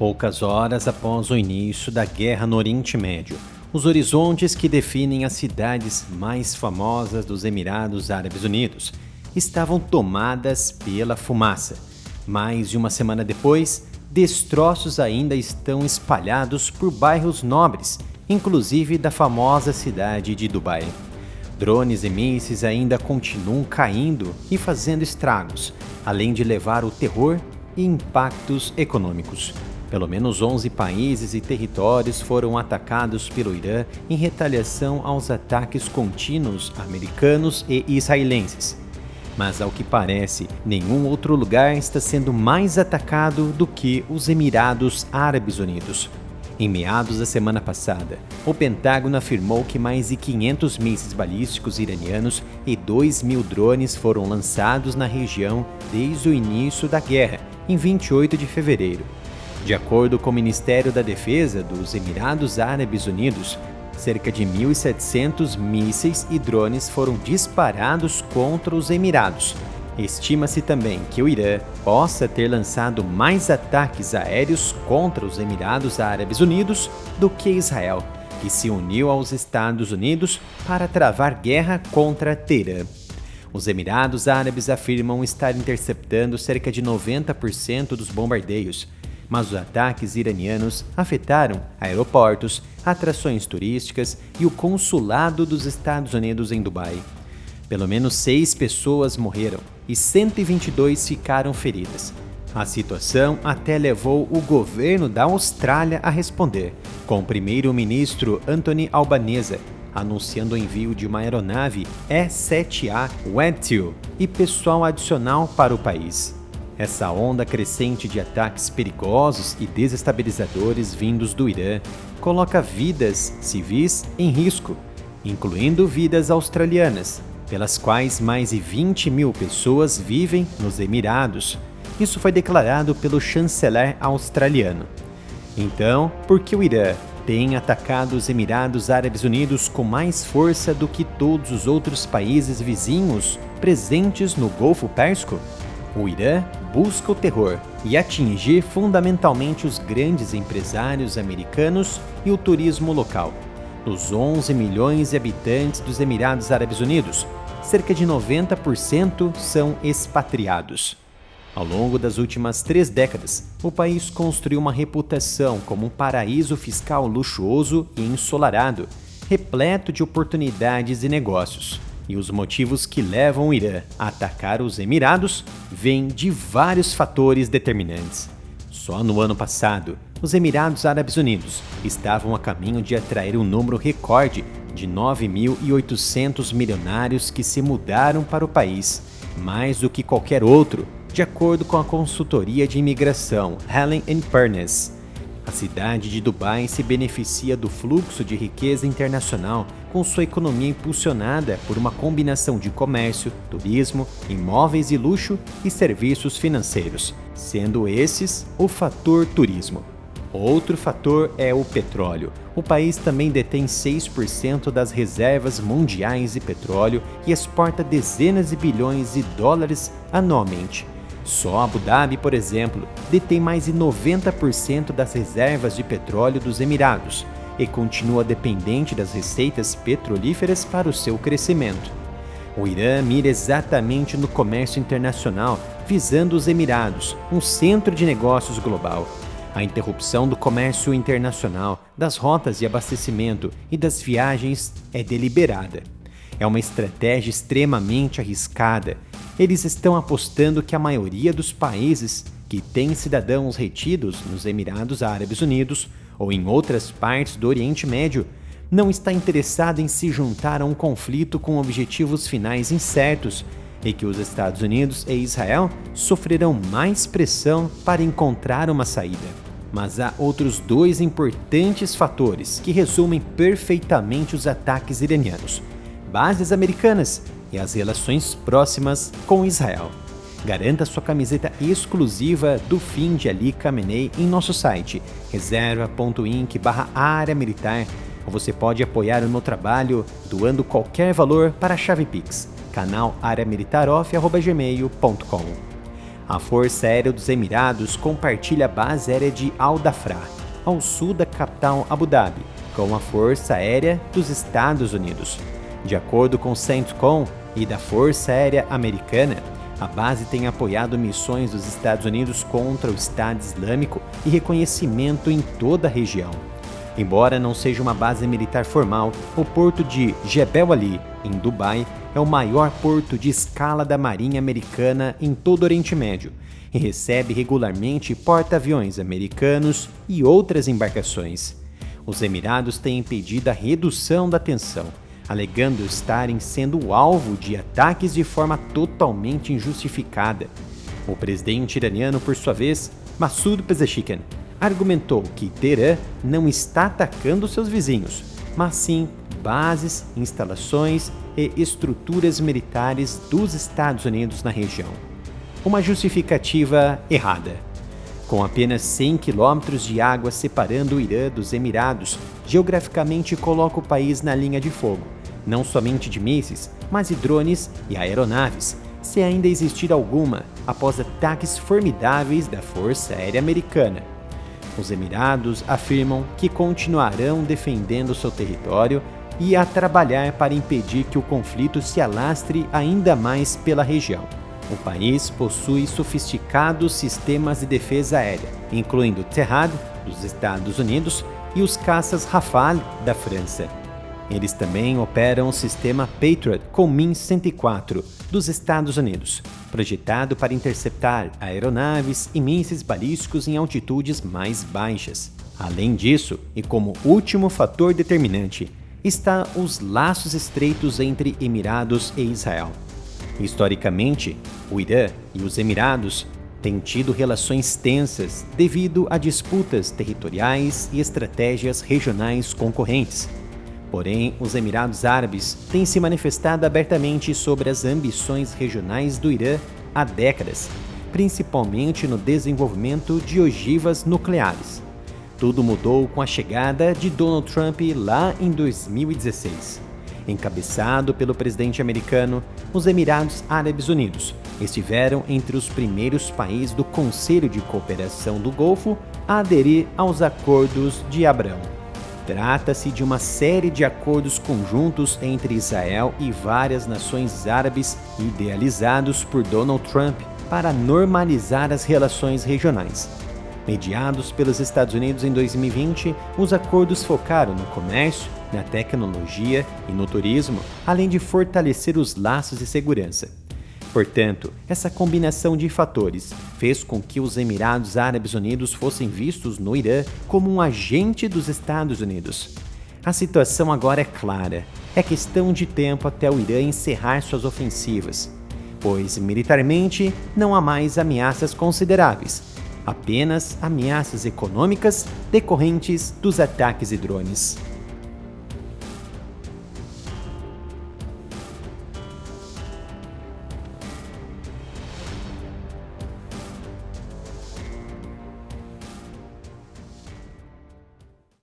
Poucas horas após o início da guerra no Oriente Médio, os horizontes que definem as cidades mais famosas dos Emirados Árabes Unidos estavam tomadas pela fumaça. Mais de uma semana depois, destroços ainda estão espalhados por bairros nobres, inclusive da famosa cidade de Dubai. Drones e mísseis ainda continuam caindo e fazendo estragos, além de levar o terror e impactos econômicos. Pelo menos 11 países e territórios foram atacados pelo Irã em retaliação aos ataques contínuos americanos e israelenses. Mas, ao que parece, nenhum outro lugar está sendo mais atacado do que os Emirados Árabes Unidos. Em meados da semana passada, o Pentágono afirmou que mais de 500 mísseis balísticos iranianos e 2.000 drones foram lançados na região desde o início da guerra, em 28 de fevereiro. De acordo com o Ministério da Defesa dos Emirados Árabes Unidos, cerca de 1.700 mísseis e drones foram disparados contra os Emirados. Estima-se também que o Irã possa ter lançado mais ataques aéreos contra os Emirados Árabes Unidos do que Israel, que se uniu aos Estados Unidos para travar guerra contra Teherã. Os Emirados Árabes afirmam estar interceptando cerca de 90% dos bombardeios, mas os ataques iranianos afetaram aeroportos, atrações turísticas e o consulado dos Estados Unidos em Dubai. Pelo menos 6 pessoas morreram e 122 ficaram feridas. A situação até levou o governo da Austrália a responder, com o primeiro-ministro Anthony Albanese anunciando o envio de uma aeronave E-7A Wedgwood e pessoal adicional para o país. Essa onda crescente de ataques perigosos e desestabilizadores vindos do Irã coloca vidas civis em risco, incluindo vidas australianas, pelas quais mais de 20.000 pessoas vivem nos Emirados. Isso foi declarado pelo chanceler australiano. Então, por que o Irã tem atacado os Emirados Árabes Unidos com mais força do que todos os outros países vizinhos presentes no Golfo Pérsico? O Irã busca o terror e atingir fundamentalmente os grandes empresários americanos e o turismo local. Dos 11 milhões de habitantes dos Emirados Árabes Unidos, cerca de 90% são expatriados. Ao longo das últimas 3 décadas, o país construiu uma reputação como um paraíso fiscal luxuoso e ensolarado, repleto de oportunidades e negócios. E os motivos que levam o Irã a atacar os Emirados vêm de vários fatores determinantes. Só no ano passado, os Emirados Árabes Unidos estavam a caminho de atrair um número recorde de 9.800 milionários que se mudaram para o país, mais do que qualquer outro, de acordo com a consultoria de imigração Helen & Partners. A cidade de Dubai se beneficia do fluxo de riqueza internacional com sua economia impulsionada por uma combinação de comércio, turismo, imóveis e luxo e serviços financeiros, sendo esses o fator turismo. Outro fator é o petróleo. O país também detém 6% das reservas mundiais de petróleo e exporta dezenas de bilhões de dólares anualmente. Só Abu Dhabi, por exemplo, detém mais de 90% das reservas de petróleo dos Emirados e continua dependente das receitas petrolíferas para o seu crescimento. O Irã mira exatamente no comércio internacional, visando os Emirados, um centro de negócios global. A interrupção do comércio internacional, das rotas de abastecimento e das viagens é deliberada. É uma estratégia extremamente arriscada. Eles estão apostando que a maioria dos países que têm cidadãos retidos nos Emirados Árabes Unidos ou em outras partes do Oriente Médio não está interessada em se juntar a um conflito com objetivos finais incertos e que os Estados Unidos e Israel sofrerão mais pressão para encontrar uma saída. Mas há outros 2 importantes fatores que resumem perfeitamente os ataques iranianos: bases americanas e as relações próximas com Israel. Garanta sua camiseta exclusiva do fim de Ali Khamenei em nosso site reserva.inc/área militar, ou você pode apoiar o meu trabalho doando qualquer valor para a chave Pix, canal areamilitaroff@gmail.com. A Força Aérea dos Emirados compartilha a base aérea de Al-Dhafra, ao sul da capital Abu Dhabi, com a Força Aérea dos Estados Unidos. De acordo com o CENTCOM e da Força Aérea Americana, a base tem apoiado missões dos Estados Unidos contra o Estado Islâmico e reconhecimento em toda a região. Embora não seja uma base militar formal, o porto de Jebel Ali, em Dubai, é o maior porto de escala da Marinha Americana em todo o Oriente Médio e recebe regularmente porta-aviões americanos e outras embarcações. Os Emirados têm impedido a redução da tensão, alegando estarem sendo alvo de ataques de forma totalmente injustificada. O presidente iraniano, por sua vez, Masoud Pezeshkian, argumentou que Teherã não está atacando seus vizinhos, mas sim bases, instalações e estruturas militares dos Estados Unidos na região. Uma justificativa errada. Com apenas 100 quilômetros de água separando o Irã dos Emirados, geograficamente coloca o país na linha de fogo, não somente de mísseis, mas de drones e aeronaves, se ainda existir alguma, após ataques formidáveis da Força Aérea Americana. Os Emirados afirmam que continuarão defendendo seu território e a trabalhar para impedir que o conflito se alastre ainda mais pela região. O país possui sofisticados sistemas de defesa aérea, incluindo o Terrad, dos Estados Unidos, e os caças Rafale, da França. Eles também operam o sistema Patriot com MiG-104, dos Estados Unidos, projetado para interceptar aeronaves e mísseis balísticos em altitudes mais baixas. Além disso, e como último fator determinante, está os laços estreitos entre Emirados e Israel. Historicamente, o Irã e os Emirados têm tido relações tensas devido a disputas territoriais e estratégias regionais concorrentes. Porém, os Emirados Árabes têm se manifestado abertamente sobre as ambições regionais do Irã há décadas, principalmente no desenvolvimento de ogivas nucleares. Tudo mudou com a chegada de Donald Trump lá em 2016. Encabeçado pelo presidente americano, os Emirados Árabes Unidos estiveram entre os primeiros países do Conselho de Cooperação do Golfo a aderir aos Acordos de Abrão. Trata-se de uma série de acordos conjuntos entre Israel e várias nações árabes idealizados por Donald Trump para normalizar as relações regionais. Mediados pelos Estados Unidos em 2020, os acordos focaram no comércio, na tecnologia e no turismo, além de fortalecer os laços de segurança. Portanto, essa combinação de fatores fez com que os Emirados Árabes Unidos fossem vistos no Irã como um agente dos Estados Unidos. A situação agora é clara. É questão de tempo até o Irã encerrar suas ofensivas, pois militarmente não há mais ameaças consideráveis, apenas ameaças econômicas decorrentes dos ataques de drones.